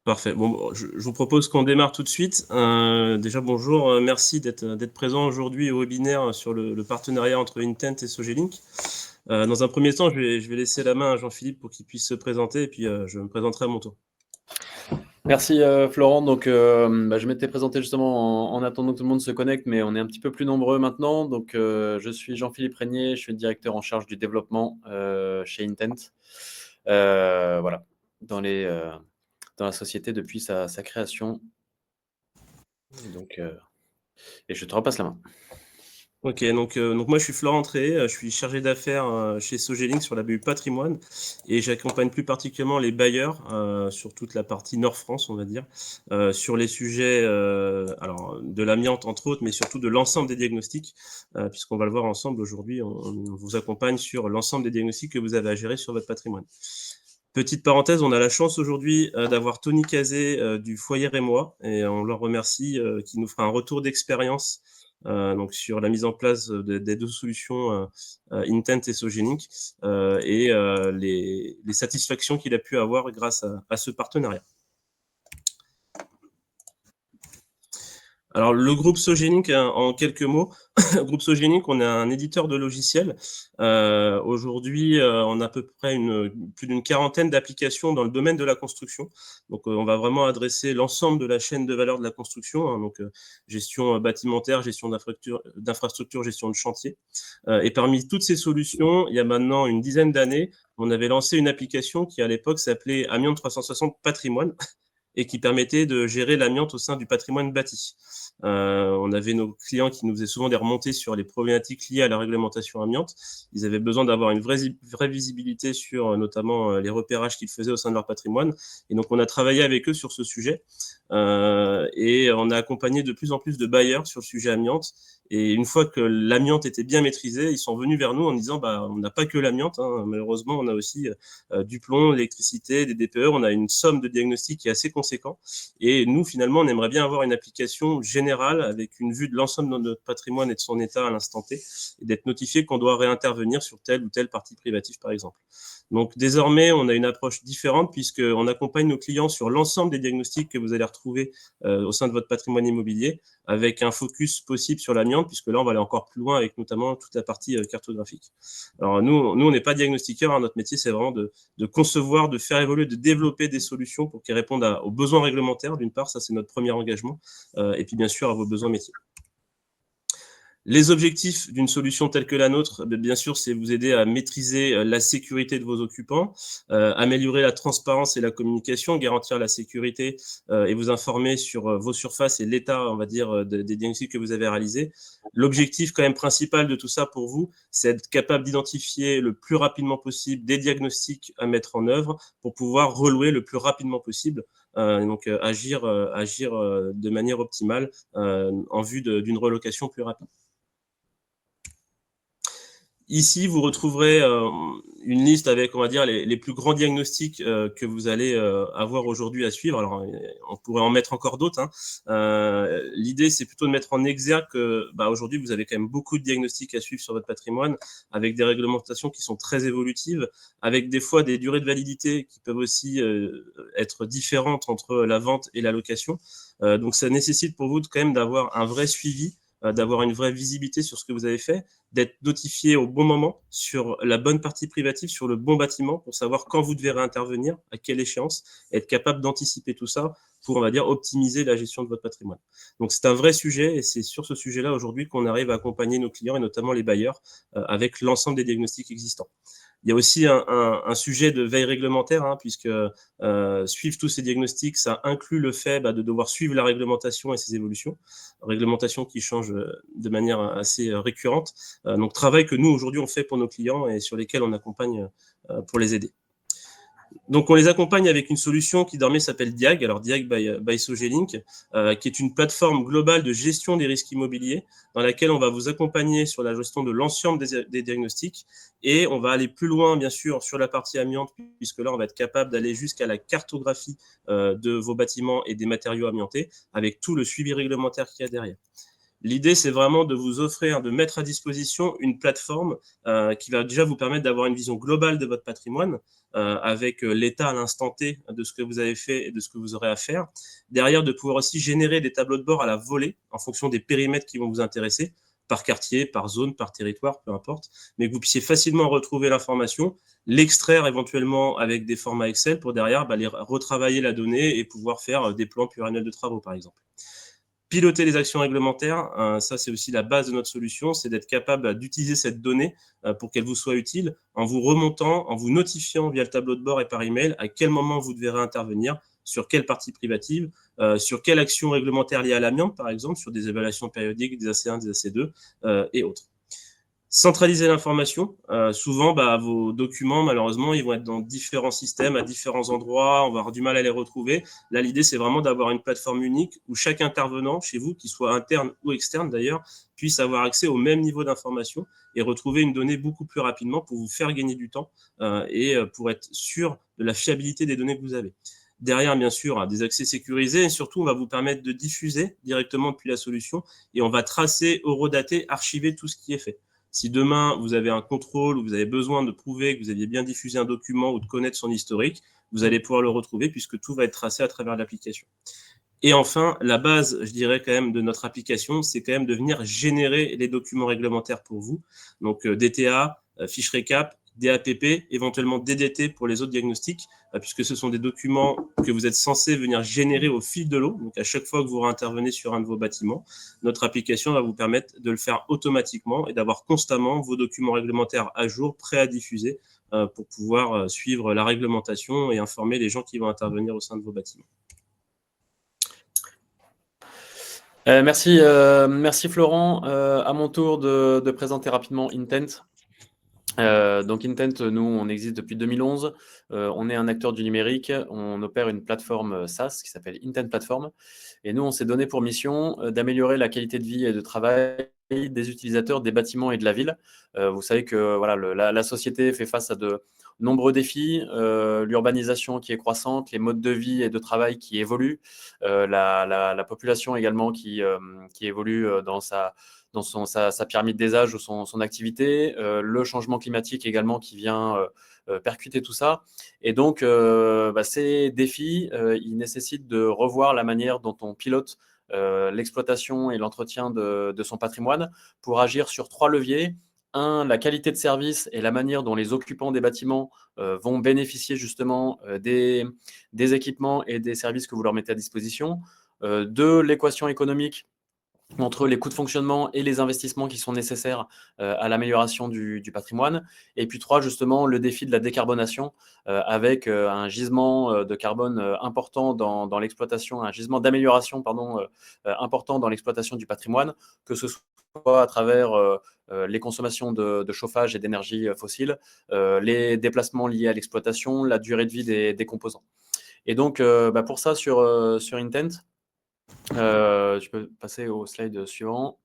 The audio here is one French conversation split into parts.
Parfait. Bon, je vous propose qu'on démarre tout de suite. Déjà, bonjour, merci d'être présent aujourd'hui au webinaire sur le partenariat entre Intent et Sogelink. Dans un premier temps, je vais laisser la main à Jean-Philippe pour qu'il puisse se présenter, et puis je me présenterai à mon tour. Merci Florent. Donc, je m'étais présenté justement en attendant que tout le monde se connecte, mais on est un petit peu plus nombreux maintenant. Donc, je suis Jean-Philippe Régnier, je suis le directeur en charge du développement chez Intent. Voilà, dans la société depuis sa création. Donc, et je te repasse la main. Ok, donc moi je suis Florent Tré, je suis chargé d'affaires chez Sogelink sur la BU Patrimoine, et j'accompagne plus particulièrement les bailleurs sur toute la partie Nord-France, on va dire, sur les sujets alors de l'amiante entre autres, mais surtout de l'ensemble des diagnostics, puisqu'on va le voir ensemble aujourd'hui, on vous accompagne sur l'ensemble des diagnostics que vous avez à gérer sur votre patrimoine. Petite parenthèse, on a la chance aujourd'hui d'avoir Tony Cazé du Foyer Rémois, et on leur remercie, qui nous fera un retour d'expérience donc sur la mise en place des deux solutions Intent et Sogelink, et les satisfactions qu'il a pu avoir grâce à ce partenariat. Alors, le groupe Sogelink, en quelques mots, le groupe Sogelink, on est un éditeur de logiciels. Aujourd'hui, on a à peu près plus d'une quarantaine d'applications dans le domaine de la construction. Donc, on va vraiment adresser l'ensemble de la chaîne de valeur de la construction, hein, donc gestion bâtimentaire, gestion d'infrastructure, gestion de chantier. Et parmi toutes ces solutions, il y a maintenant une dizaine d'années, on avait lancé une application qui, à l'époque, s'appelait Amiante 360 Patrimoine, et qui permettait de gérer l'amiante au sein du patrimoine bâti. On avait nos clients qui nous faisaient souvent des remontées sur les problématiques liées à la réglementation amiante. Ils avaient besoin d'avoir une vraie visibilité sur notamment les repérages qu'ils faisaient au sein de leur patrimoine. Et donc, on a travaillé avec eux sur ce sujet, et on a accompagné de plus en plus de bailleurs sur le sujet amiante. Et une fois que l'amiante était bien maîtrisée, ils sont venus vers nous en disant on n'a pas que l'amiante, hein, malheureusement, on a aussi du plomb, l'électricité, des DPE, on a une somme de diagnostics qui est assez conséquent. Et nous, finalement, on aimerait bien avoir une application générale avec une vue de l'ensemble de notre patrimoine et de son état à l'instant T, et d'être notifié qu'on doit réintervenir sur telle ou telle partie privative, par exemple. Donc, désormais, on a une approche différente puisqu'on accompagne nos clients sur l'ensemble des diagnostics que vous allez retrouver au sein de votre patrimoine immobilier, avec un focus possible sur l'amiante, puisque là, on va aller encore plus loin avec notamment toute la partie cartographique. Alors, nous on n'est pas diagnostiqueurs, hein, notre métier, c'est vraiment de concevoir, de faire évoluer, de développer des solutions pour qu'ils répondent aux besoins réglementaires, d'une part, ça c'est notre premier engagement, et puis bien sûr à vos besoins métiers. Les objectifs d'une solution telle que la nôtre, bien sûr, c'est vous aider à maîtriser la sécurité de vos occupants, améliorer la transparence et la communication, garantir la sécurité et vous informer sur vos surfaces et l'état, on va dire, des diagnostics que vous avez réalisés. L'objectif quand même principal de tout ça pour vous, c'est être capable d'identifier le plus rapidement possible des diagnostics à mettre en œuvre pour pouvoir relouer le plus rapidement possible, donc agir de manière optimale en vue d'une relocation plus rapide. Ici, vous retrouverez une liste avec, on va dire, les plus grands diagnostics que vous allez avoir aujourd'hui à suivre. Alors, on pourrait en mettre encore d'autres, hein. L'idée, c'est plutôt de mettre en exergue que aujourd'hui, vous avez quand même beaucoup de diagnostics à suivre sur votre patrimoine, avec des réglementations qui sont très évolutives, avec des fois des durées de validité qui peuvent aussi être différentes entre la vente et la location. Donc, ça nécessite pour vous quand même d'avoir un vrai suivi, d'avoir une vraie visibilité sur ce que vous avez fait, d'être notifié au bon moment sur la bonne partie privative, sur le bon bâtiment, pour savoir quand vous devez réintervenir, à quelle échéance, être capable d'anticiper tout ça pour, on va dire, optimiser la gestion de votre patrimoine. Donc, c'est un vrai sujet, et c'est sur ce sujet-là aujourd'hui qu'on arrive à accompagner nos clients, et notamment les bailleurs, avec l'ensemble des diagnostics existants. Il y a aussi un sujet de veille réglementaire, hein, puisque suivre tous ces diagnostics, ça inclut le fait de devoir suivre la réglementation et ses évolutions, réglementation qui change de manière assez récurrente. Donc, travail que nous, aujourd'hui, on fait pour nos clients et sur lesquels on accompagne pour les aider. Donc, on les accompagne avec une solution qui désormais s'appelle Diag, alors Diag by Sogelink, qui est une plateforme globale de gestion des risques immobiliers dans laquelle on va vous accompagner sur la gestion de l'ensemble des diagnostics, et on va aller plus loin, bien sûr, sur la partie amiante, puisque là, on va être capable d'aller jusqu'à la cartographie de vos bâtiments et des matériaux amiantés, avec tout le suivi réglementaire qu'il y a derrière. L'idée, c'est vraiment de vous offrir, de mettre à disposition une plateforme qui va déjà vous permettre d'avoir une vision globale de votre patrimoine, avec l'état à l'instant T de ce que vous avez fait et de ce que vous aurez à faire. Derrière, de pouvoir aussi générer des tableaux de bord à la volée en fonction des périmètres qui vont vous intéresser, par quartier, par zone, par territoire, peu importe, mais que vous puissiez facilement retrouver l'information, l'extraire éventuellement avec des formats Excel pour derrière retravailler la donnée et pouvoir faire des plans pluriannuels de travaux, par exemple. Piloter les actions réglementaires, ça c'est aussi la base de notre solution, c'est d'être capable d'utiliser cette donnée pour qu'elle vous soit utile en vous remontant, en vous notifiant via le tableau de bord et par email à quel moment vous devez intervenir, sur quelle partie privative, sur quelle action réglementaire liée à l'amiante, par exemple, sur des évaluations périodiques des AC1, des AC2 et autres. Centraliser l'information. Souvent, vos documents, malheureusement, ils vont être dans différents systèmes, à différents endroits. On va avoir du mal à les retrouver. Là, l'idée, c'est vraiment d'avoir une plateforme unique où chaque intervenant chez vous, qu'il soit interne ou externe d'ailleurs, puisse avoir accès au même niveau d'information et retrouver une donnée beaucoup plus rapidement pour vous faire gagner du temps et pour être sûr de la fiabilité des données que vous avez. Derrière, bien sûr, des accès sécurisés et surtout, on va vous permettre de diffuser directement depuis la solution et on va tracer, horodater, archiver tout ce qui est fait. Si demain, vous avez un contrôle ou vous avez besoin de prouver que vous aviez bien diffusé un document ou de connaître son historique, vous allez pouvoir le retrouver puisque tout va être tracé à travers l'application. Et enfin, la base, je dirais quand même, de notre application, c'est quand même de venir générer les documents réglementaires pour vous. Donc DTA, fiche récap, DAPP, éventuellement DDT pour les autres diagnostics, puisque ce sont des documents que vous êtes censés venir générer au fil de l'eau. Donc à chaque fois que vous intervenez sur un de vos bâtiments, notre application va vous permettre de le faire automatiquement et d'avoir constamment vos documents réglementaires à jour, prêts à diffuser pour pouvoir suivre la réglementation et informer les gens qui vont intervenir au sein de vos bâtiments. Merci Florent. À mon tour de présenter rapidement Intent. Donc Intent, nous, on existe depuis 2011. On est un acteur du numérique. On opère une plateforme SaaS qui s'appelle Intent Platform. Et nous, on s'est donné pour mission d'améliorer la qualité de vie et de travail des utilisateurs des bâtiments et de la ville. Vous savez que voilà, la société fait face à de nombreux défis, l'urbanisation qui est croissante, les modes de vie et de travail qui évoluent, la population également qui évolue dans sa pyramide des âges ou son activité, le changement climatique également qui vient percuter tout ça. Et donc, ces défis, ils nécessitent de revoir la manière dont on pilote l'exploitation et l'entretien de son patrimoine pour agir sur 3 leviers. Un, la qualité de service et la manière dont les occupants des bâtiments vont bénéficier justement des équipements et des services que vous leur mettez à disposition. Deux, l'équation économique entre les coûts de fonctionnement et les investissements qui sont nécessaires à l'amélioration du patrimoine. Et puis 3, justement, le défi de la décarbonation avec un gisement de carbone important dans l'exploitation, un gisement d'amélioration important dans l'exploitation du patrimoine, que ce soit à travers les consommations de chauffage et d'énergie fossile, les déplacements liés à l'exploitation, la durée de vie des composants. Et donc, pour ça, sur Intent, je peux passer au slide suivant.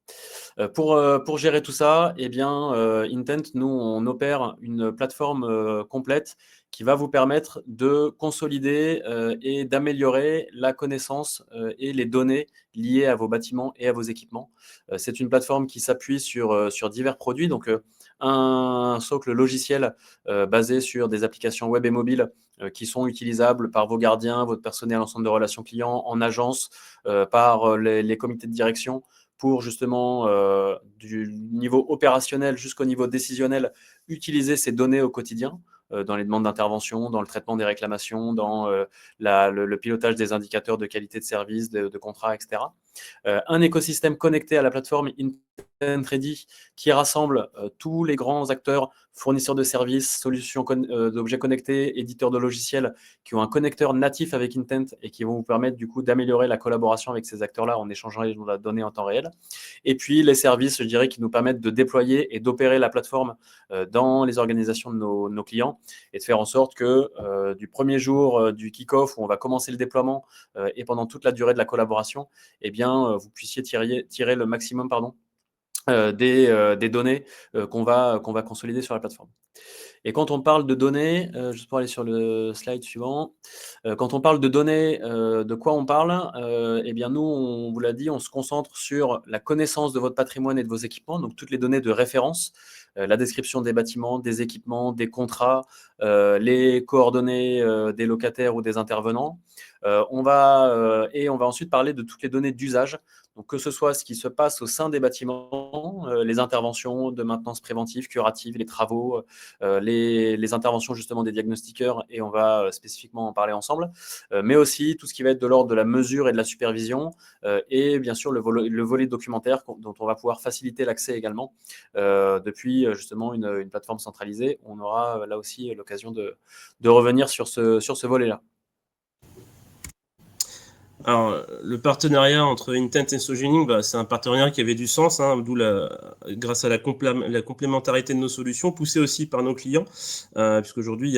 Pour gérer tout ça, eh bien, Intent, nous, on opère une plateforme complète qui va vous permettre de consolider et d'améliorer la connaissance et les données liées à vos bâtiments et à vos équipements. C'est une plateforme qui s'appuie sur divers produits, donc un socle logiciel basé sur des applications web et mobiles qui sont utilisables par vos gardiens, votre personnel en centre de relations clients, en agence, par les comités de direction, pour justement, du niveau opérationnel jusqu'au niveau décisionnel, utiliser ces données au quotidien, dans les demandes d'intervention, dans le traitement des réclamations, dans le pilotage des indicateurs de qualité de service, de contrats, etc. Un écosystème connecté à la plateforme Intent Ready qui rassemble tous les grands acteurs, fournisseurs de services, solutions d'objets connectés, éditeurs de logiciels qui ont un connecteur natif avec Intent et qui vont vous permettre du coup d'améliorer la collaboration avec ces acteurs-là en échangeant les données en temps réel. Et puis les services, je dirais, qui nous permettent de déployer et d'opérer la plateforme dans les organisations de nos clients et de faire en sorte que du premier jour du kick-off où on va commencer le déploiement et pendant toute la durée de la collaboration, eh bien, vous puissiez tirer le maximum des données qu'on va consolider sur la plateforme. Et quand on parle de données, juste pour aller sur le slide suivant, quand on parle de données, de quoi on parle? Eh bien, nous, on vous l'a dit, on se concentre sur la connaissance de votre patrimoine et de vos équipements, donc toutes les données de référence, la description des bâtiments, des équipements, des contrats, les coordonnées des locataires ou des intervenants. On va ensuite parler de toutes les données d'usage, donc que ce soit ce qui se passe au sein des bâtiments, les interventions de maintenance préventive, curative, les travaux, les interventions justement des diagnostiqueurs, et on va spécifiquement en parler ensemble, mais aussi tout ce qui va être de l'ordre de la mesure et de la supervision, et bien sûr le volet documentaire dont on va pouvoir faciliter l'accès également depuis justement une plateforme centralisée. On aura là aussi l'occasion de revenir sur ce volet-là. Alors, le partenariat entre Intent et Sogenic, c'est un partenariat qui avait du sens, hein, grâce à la complémentarité de nos solutions, poussée aussi par nos clients, puisqu'aujourd'hui,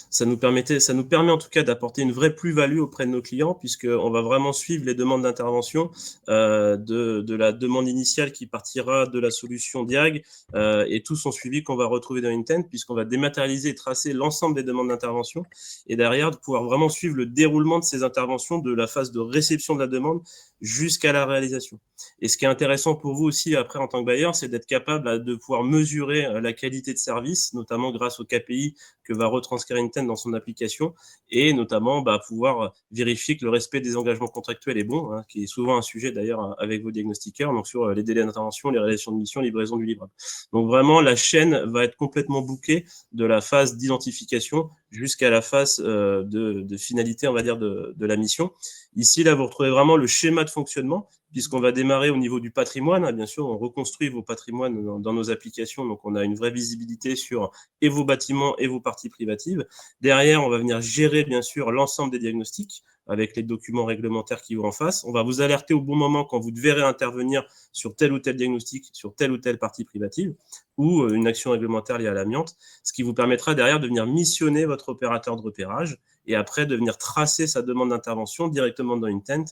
ça nous permet en tout cas d'apporter une vraie plus-value auprès de nos clients, puisqu'on va vraiment suivre les demandes d'intervention de la demande initiale qui partira de la solution Diag, et tout son suivi qu'on va retrouver dans Intent, puisqu'on va dématérialiser et tracer l'ensemble des demandes d'intervention, et derrière, de pouvoir vraiment suivre le déroulement de ces interventions de la phase de réception de la demande jusqu'à la réalisation. Et ce qui est intéressant pour vous aussi après en tant que bailleur, c'est d'être capable de pouvoir mesurer la qualité de service, notamment grâce au KPI que va retranscrire Intent dans son application, et notamment pouvoir vérifier que le respect des engagements contractuels est bon, hein, qui est souvent un sujet d'ailleurs avec vos diagnostiqueurs, donc sur les délais d'intervention, les réalisations de mission, livraison du livrable. Donc vraiment, la chaîne va être complètement bouquée de la phase d'identification jusqu'à la phase de finalité, on va dire, de la mission. Ici, là, vous retrouvez vraiment le schéma de fonctionnement, puisqu'on va démarrer au niveau du patrimoine. Bien sûr, on reconstruit vos patrimoines dans nos applications, donc on a une vraie visibilité sur et vos bâtiments et vos parties privatives. Derrière, on va venir gérer, bien sûr, l'ensemble des diagnostics avec les documents réglementaires qui vont en face. On va vous alerter au bon moment quand vous devrez intervenir sur tel ou tel diagnostic, sur telle ou telle partie privative, ou une action réglementaire liée à l'amiante, ce qui vous permettra derrière de venir missionner votre opérateur de repérage et après de venir tracer sa demande d'intervention directement dans Intent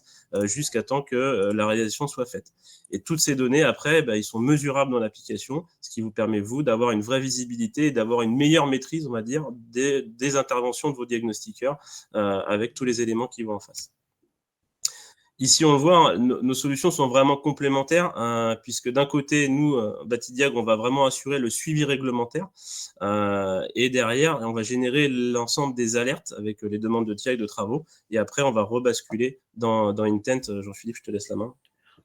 jusqu'à temps que la réalisation soit faite. Et toutes ces données, après, ils sont mesurables dans l'application, ce qui vous permet, vous, d'avoir une vraie visibilité et d'avoir une meilleure maîtrise, on va dire, des interventions de vos diagnostiqueurs avec tous les éléments qui vont en face. Ici, on le voit, nos solutions sont vraiment complémentaires, puisque d'un côté, nous, Batidiag, on va vraiment assurer le suivi réglementaire, et derrière, on va générer l'ensemble des alertes avec les demandes de TIA et de travaux, et après, on va rebasculer dans Intent. Jean-Philippe, je te laisse la main.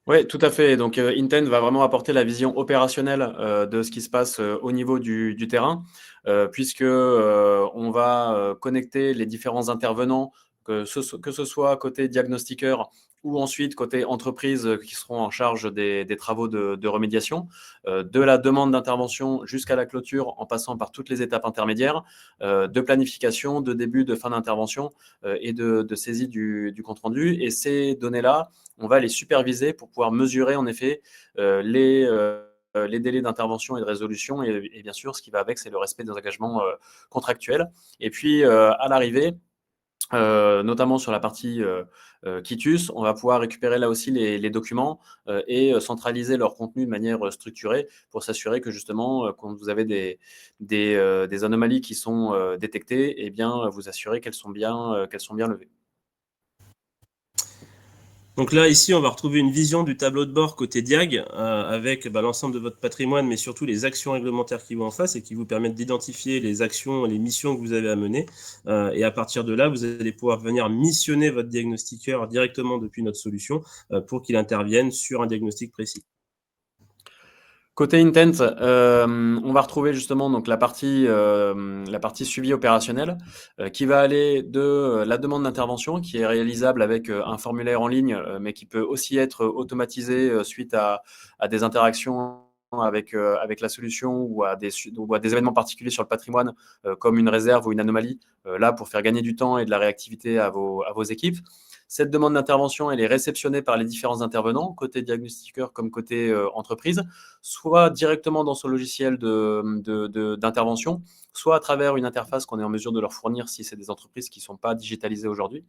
Oui, tout à fait. Donc, Intent va vraiment apporter la vision opérationnelle de ce qui se passe au niveau du terrain, puisque on va connecter les différents intervenants, que ce soit côté diagnostiqueur ou ensuite côté entreprise qui seront en charge des travaux de remédiation, de la demande d'intervention jusqu'à la clôture en passant par toutes les étapes intermédiaires, de planification, de début, de fin d'intervention et de saisie du compte-rendu. Et ces données-là, on va les superviser pour pouvoir mesurer en effet les délais d'intervention et de résolution. Et bien sûr, ce qui va avec, c'est le respect des engagements contractuels. Et puis, à l'arrivée, notamment sur la partie Quitus, on va pouvoir récupérer là aussi les documents et centraliser leur contenu de manière structurée pour s'assurer que justement, quand vous avez des anomalies qui sont détectées, eh bien, vous assurez qu'elles sont bien levées. Donc là, ici, on va retrouver une vision du tableau de bord côté Diag, avec l'ensemble de votre patrimoine, mais surtout les actions réglementaires qui vont en face et qui vous permettent d'identifier les actions et les missions que vous avez à mener. Et à partir de là, vous allez pouvoir venir missionner votre diagnostiqueur directement depuis notre solution pour qu'il intervienne sur un diagnostic précis. Côté Intent, on va retrouver justement donc la partie suivi opérationnel qui va aller de la demande d'intervention qui est réalisable avec un formulaire en ligne, mais qui peut aussi être automatisé suite à des interactions avec la solution ou à des événements particuliers sur le patrimoine, comme une réserve ou une anomalie, là pour faire gagner du temps et de la réactivité à vos équipes. Cette demande d'intervention, elle est réceptionnée par les différents intervenants, côté diagnostiqueur comme côté entreprise, soit directement dans son logiciel d'intervention, soit à travers une interface qu'on est en mesure de leur fournir si c'est des entreprises qui ne sont pas digitalisées aujourd'hui.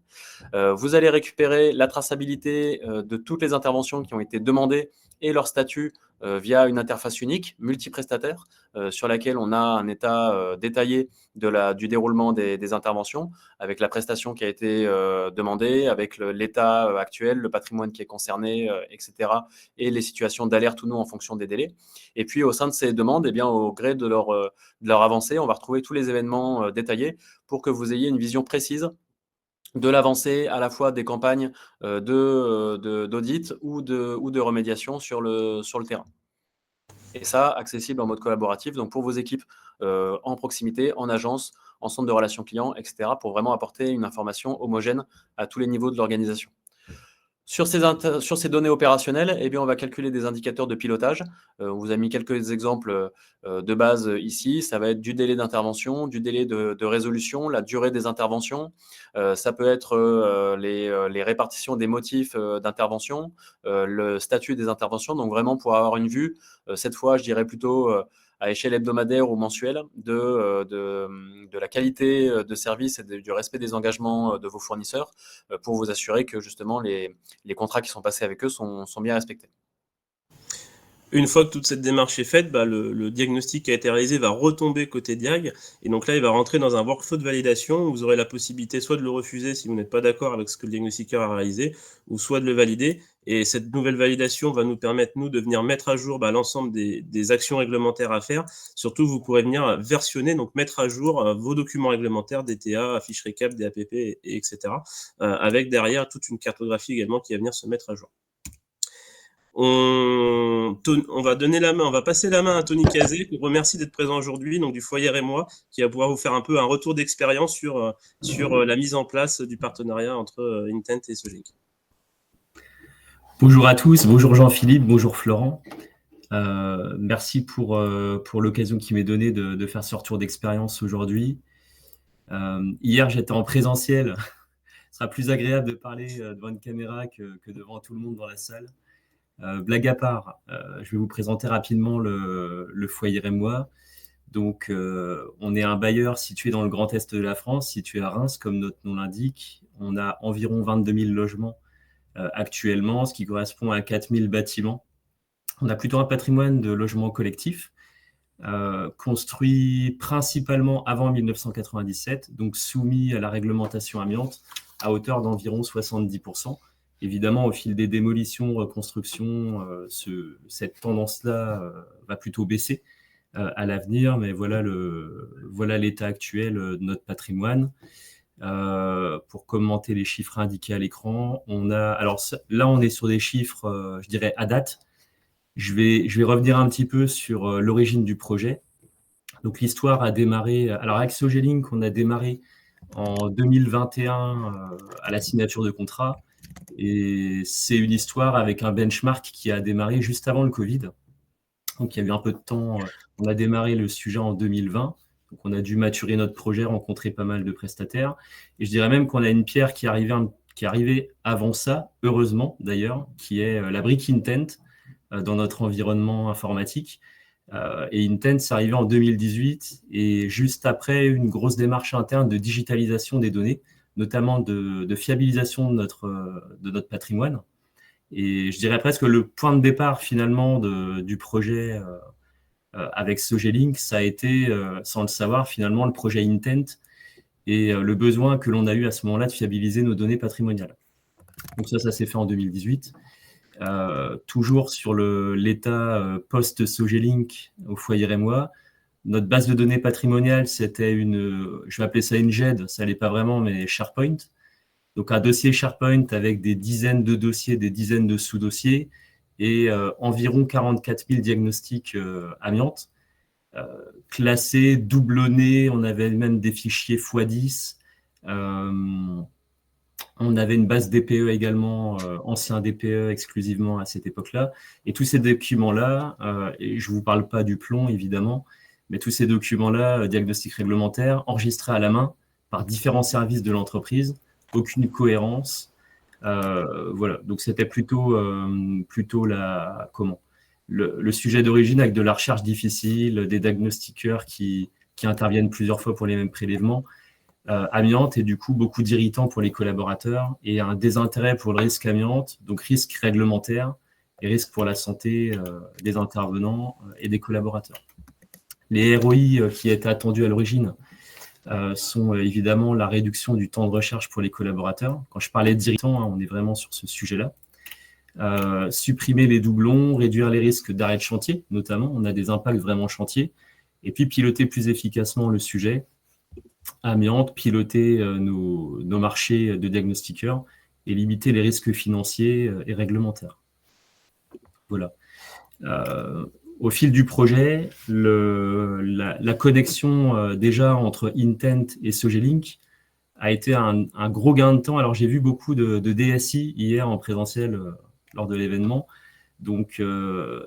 Vous allez récupérer la traçabilité de toutes les interventions qui ont été demandées et leur statut via une interface unique, multiprestataire, sur laquelle on a un état détaillé du déroulement des interventions, avec la prestation qui a été demandée, avec l'état actuel, le patrimoine qui est concerné, etc., et les situations d'alerte ou non en fonction des délais. Et puis, au sein de ces demandes, eh bien, au gré de leur avancée, on va retrouver tous les événements détaillés pour que vous ayez une vision précise de l'avancée à la fois des campagnes d'audit ou de remédiation sur le terrain. Et ça, accessible en mode collaboratif, donc pour vos équipes en proximité, en agence, en centre de relations clients, etc., pour vraiment apporter une information homogène à tous les niveaux de l'organisation. Sur ces données opérationnelles, eh bien, on va calculer des indicateurs de pilotage. On vous a mis quelques exemples de base ici. Ça va être du délai d'intervention, du délai de résolution, la durée des interventions. Ça peut être les répartitions des motifs d'intervention, le statut des interventions. Donc vraiment pour avoir une vue, cette fois, je dirais plutôt à échelle hebdomadaire ou mensuelle de la qualité de service et du respect des engagements de vos fournisseurs pour vous assurer que justement les contrats qui sont passés avec eux sont bien respectés. Une fois que toute cette démarche est faite, le diagnostic qui a été réalisé va retomber côté Diag. Et donc là, il va rentrer dans un workflow de validation où vous aurez la possibilité soit de le refuser si vous n'êtes pas d'accord avec ce que le diagnostiqueur a réalisé, ou soit de le valider. Et cette nouvelle validation va nous permettre, nous, de venir mettre à jour l'ensemble des actions réglementaires à faire. Surtout, vous pourrez venir versionner, donc mettre à jour vos documents réglementaires, DTA, fiches récap, DAPP, etc. Avec derrière toute une cartographie également qui va venir se mettre à jour. On va passer la main à Tony Cazé, que je remercie d'être présent aujourd'hui, donc du Foyer et moi, qui va pouvoir vous faire un peu un retour d'expérience sur la mise en place du partenariat entre Intent et Sogink. Bonjour à tous, bonjour Jean-Philippe, bonjour Florent. Merci pour l'occasion qui m'est donnée de faire ce retour d'expérience aujourd'hui. Hier, j'étais en présentiel. Ce sera plus agréable de parler devant une caméra que devant tout le monde dans la salle. Blague à part, je vais vous présenter rapidement le Foyer et moi. Donc, on est un bailleur situé dans le Grand Est de la France, situé à Reims, comme notre nom l'indique. On a environ 22 000 logements actuellement, ce qui correspond à 4 000 bâtiments. On a plutôt un patrimoine de logements collectifs, construit principalement avant 1997, donc soumis à la réglementation amiante à hauteur d'environ 70%. Évidemment, au fil des démolitions, reconstructions, cette tendance-là va plutôt baisser à l'avenir, mais voilà l'état actuel de notre patrimoine. Pour commenter les chiffres indiqués à l'écran, là, on est sur des chiffres, je dirais, à date. Je vais revenir un petit peu sur l'origine du projet. Donc, l'histoire a démarré. Alors, avec Sogélink, on a démarré en 2021 à la signature de contrat. Et c'est une histoire avec un benchmark qui a démarré juste avant le Covid. Donc, il y a eu un peu de temps. On a démarré le sujet en 2020. Donc, on a dû maturer notre projet, rencontrer pas mal de prestataires. Et je dirais même qu'on a une pierre qui est arrivée avant ça, heureusement d'ailleurs, qui est la brique Intent dans notre environnement informatique. Et Intent, c'est arrivé en 2018 et juste après une grosse démarche interne de digitalisation des données, notamment de fiabilisation de notre patrimoine. Et je dirais presque le point de départ finalement du projet avec Sogélink, ça a été, sans le savoir, finalement le projet Intent et le besoin que l'on a eu à ce moment-là de fiabiliser nos données patrimoniales. Donc ça s'est fait en 2018. Toujours sur l'état post-Sogélink au Foyer et moi, notre base de données patrimoniale, c'était je vais appeler ça une GED, ça l'est pas vraiment, mais SharePoint. Donc un dossier SharePoint avec des dizaines de dossiers, des dizaines de sous-dossiers et environ 44 000 diagnostics amiantes, classés, doublonnés, on avait même des fichiers x10. On avait une base DPE également, ancien DPE exclusivement à cette époque-là. Et tous ces documents-là, et je ne vous parle pas du plomb évidemment, mais tous ces documents-là, diagnostics réglementaires, enregistrés à la main par différents services de l'entreprise, aucune cohérence. Voilà, donc c'était plutôt le sujet d'origine avec de la recherche difficile, des diagnostiqueurs qui interviennent plusieurs fois pour les mêmes prélèvements. Amiante et du coup beaucoup d'irritants pour les collaborateurs et un désintérêt pour le risque amiante, donc risque réglementaire et risques pour la santé des intervenants et des collaborateurs. Les ROI qui étaient attendus à l'origine sont évidemment la réduction du temps de recherche pour les collaborateurs. Quand je parlais d'irritants, on est vraiment sur ce sujet-là. Supprimer les doublons, réduire les risques d'arrêt de chantier, notamment, on a des impacts vraiment chantier, et puis piloter plus efficacement le sujet, amiante, piloter nos marchés de diagnostiqueurs et limiter les risques financiers et réglementaires. Voilà. Au fil du projet, la connexion déjà entre Intent et Sogelink a été un gros gain de temps. Alors, j'ai vu beaucoup de DSI hier en présentiel lors de l'événement. Donc,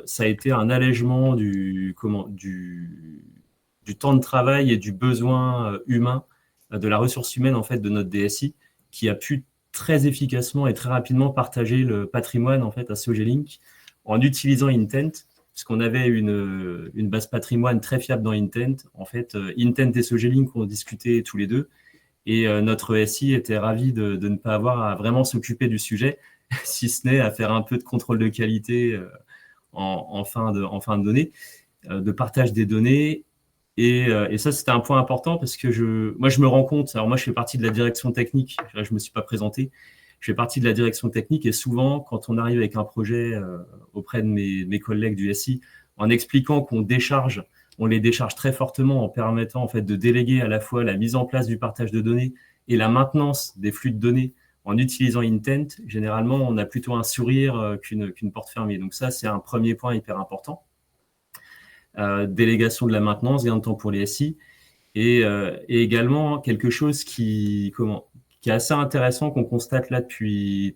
ça a été un allègement du temps de travail et du besoin humain, de la ressource humaine en fait de notre DSI, qui a pu très efficacement et très rapidement partager le patrimoine en fait à Sogelink en utilisant Intent, puisqu'on avait une base patrimoine très fiable dans Intent. En fait, Intent et Sogelink ont discuté tous les deux, et notre SI était ravi de ne pas avoir à vraiment s'occuper du sujet, si ce n'est à faire un peu de contrôle de qualité en fin de données, de partage des données. Et ça, c'était un point important parce que moi, je me rends compte, alors moi, je fais partie de la direction technique, je ne me suis pas présenté, je fais partie de la direction technique, et souvent, quand on arrive avec un projet auprès de mes collègues du SI, en expliquant qu'on les décharge très fortement en permettant en fait de déléguer à la fois la mise en place du partage de données et la maintenance des flux de données en utilisant Intent, généralement, on a plutôt un sourire qu'une porte fermée. Donc ça, c'est un premier point hyper important. Délégation de la maintenance, gain de temps pour les SI, et également quelque chose qui est assez intéressant, qu'on constate là depuis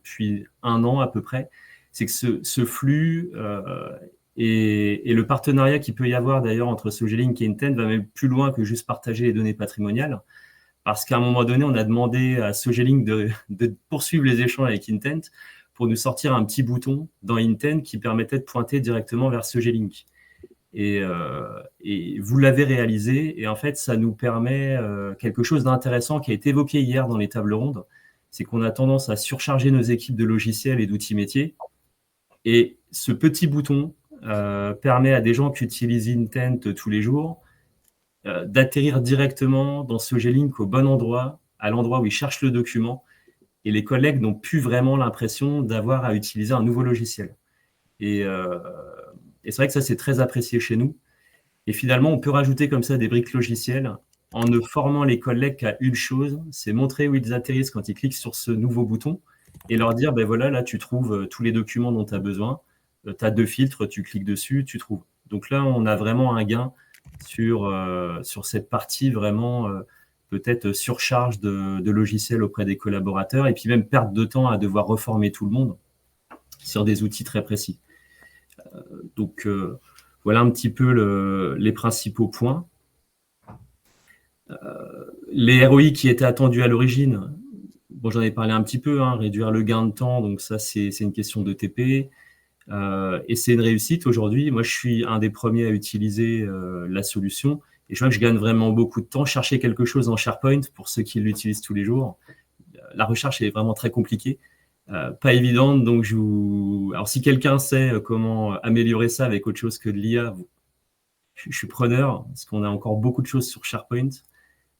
1 an à peu près, c'est que ce flux et le partenariat qu'il peut y avoir d'ailleurs entre Sogelink et Intent va même plus loin que juste partager les données patrimoniales, parce qu'à un moment donné, on a demandé à Sogelink de poursuivre les échanges avec Intent pour nous sortir un petit bouton dans Intent qui permettait de pointer directement vers Sogelink. Et vous l'avez réalisé, et en fait, ça nous permet quelque chose d'intéressant qui a été évoqué hier dans les tables rondes, c'est qu'on a tendance à surcharger nos équipes de logiciels et d'outils métiers, et ce petit bouton permet à des gens qui utilisent Intent tous les jours d'atterrir directement dans Sogelink au bon endroit, à l'endroit où ils cherchent le document, et les collègues n'ont plus vraiment l'impression d'avoir à utiliser un nouveau logiciel. Et c'est vrai que ça, c'est très apprécié chez nous. Et finalement, on peut rajouter comme ça des briques logicielles en ne formant les collègues qu'à une chose, c'est montrer où ils atterrissent quand ils cliquent sur ce nouveau bouton et leur dire, ben voilà, là, tu trouves tous les documents dont tu as besoin. Tu as 2 filtres, tu cliques dessus, tu trouves. Donc là, on a vraiment un gain sur cette partie vraiment peut-être surcharge de logiciels auprès des collaborateurs, et puis même perte de temps à devoir reformer tout le monde sur des outils très précis. Donc, voilà un petit peu les principaux points. Les ROI qui étaient attendus à l'origine, bon, j'en ai parlé un petit peu, réduire le gain de temps, donc ça, c'est une question de TP. Et c'est une réussite aujourd'hui. Moi, je suis un des premiers à utiliser la solution, et je vois que je gagne vraiment beaucoup de temps. Chercher quelque chose en SharePoint, pour ceux qui l'utilisent tous les jours, la recherche est vraiment très compliquée. Pas évidente, donc alors si quelqu'un sait comment améliorer ça avec autre chose que de l'IA, je suis preneur, parce qu'on a encore beaucoup de choses sur SharePoint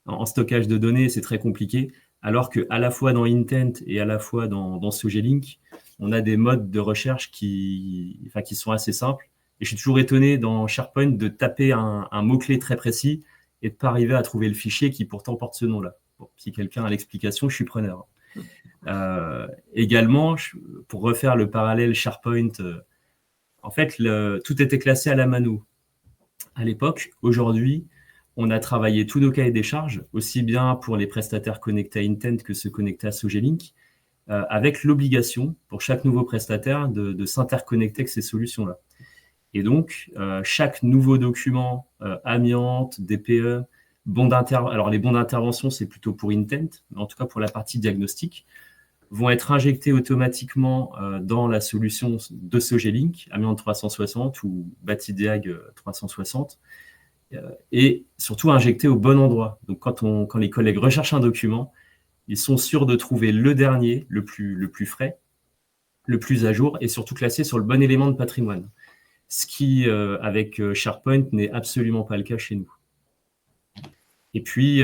en stockage de données, c'est très compliqué, alors qu'à la fois dans Intent et à la fois dans Sogelink, on a des modes de recherche qui sont assez simples, et je suis toujours étonné dans SharePoint de taper un mot-clé très précis et de ne pas arriver à trouver le fichier qui pourtant porte ce nom-là. Bon, si quelqu'un a l'explication, je suis preneur. Également, pour refaire le parallèle SharePoint, en fait, tout était classé à la mano à l'époque. Aujourd'hui, on a travaillé tous nos cahiers des charges, aussi bien pour les prestataires connectés à Intent que ceux connectés à Sogelink, avec l'obligation pour chaque nouveau prestataire de s'interconnecter avec ces solutions-là. Et donc, chaque nouveau document, amiante, DPE, alors les bons d'intervention, c'est plutôt pour Intent, mais en tout cas pour la partie diagnostic, vont être injectés automatiquement dans la solution de Sogelink, Amiante 360 ou Batidiag 360, et surtout injectés au bon endroit. Donc quand les collègues recherchent un document, ils sont sûrs de trouver le dernier, le plus frais, le plus à jour et surtout classé sur le bon élément de patrimoine. Ce qui, avec SharePoint, n'est absolument pas le cas chez nous. Et puis,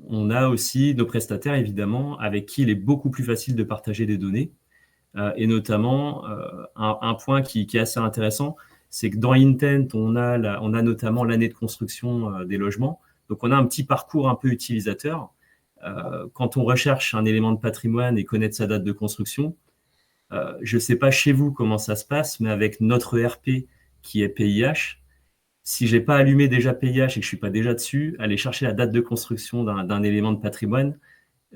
on a aussi nos prestataires, évidemment, avec qui il est beaucoup plus facile de partager des données. Et notamment, un point qui est assez intéressant, c'est que dans Intent, on a notamment l'année de construction des logements. Donc, on a un petit parcours un peu utilisateur. Quand on recherche un élément de patrimoine et connaître sa date de construction, je ne sais pas chez vous comment ça se passe, mais avec notre ERP qui est PIH, si je n'ai pas allumé déjà PIH et que je ne suis pas déjà dessus, aller chercher la date de construction d'un élément de patrimoine,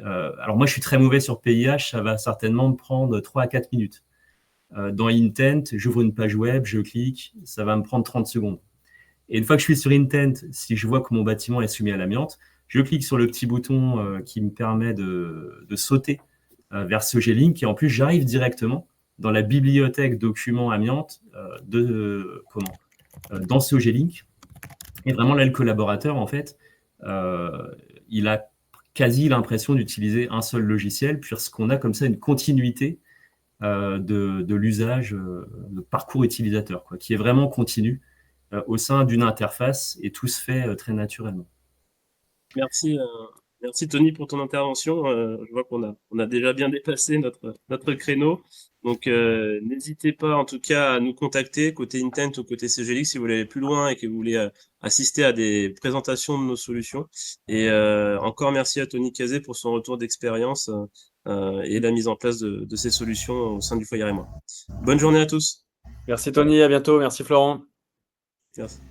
alors moi je suis très mauvais sur PIH, ça va certainement me prendre 3 à 4 minutes. Dans Intent, j'ouvre une page web, je clique, ça va me prendre 30 secondes. Et une fois que je suis sur Intent, si je vois que mon bâtiment est soumis à l'amiante, je clique sur le petit bouton qui me permet de sauter vers Sogélink et en plus j'arrive directement dans la bibliothèque documents amiante dans Sogélink. Et vraiment là, le collaborateur, en fait, il a quasi l'impression d'utiliser un seul logiciel, puisqu'on a comme ça une continuité de l'usage, de parcours utilisateur, quoi, qui est vraiment continu au sein d'une interface et tout se fait très naturellement. Merci, merci Tony pour ton intervention. Je vois qu'on a déjà bien dépassé notre créneau. Donc, n'hésitez pas en tout cas à nous contacter côté Intent ou côté Sogélix si vous voulez aller plus loin et que vous voulez assister à des présentations de nos solutions. Et encore merci à Tony Cazé pour son retour d'expérience et la mise en place de ces solutions au sein du Foyer et moi. Bonne journée à tous. Merci Tony, à bientôt. Merci Florent. Merci.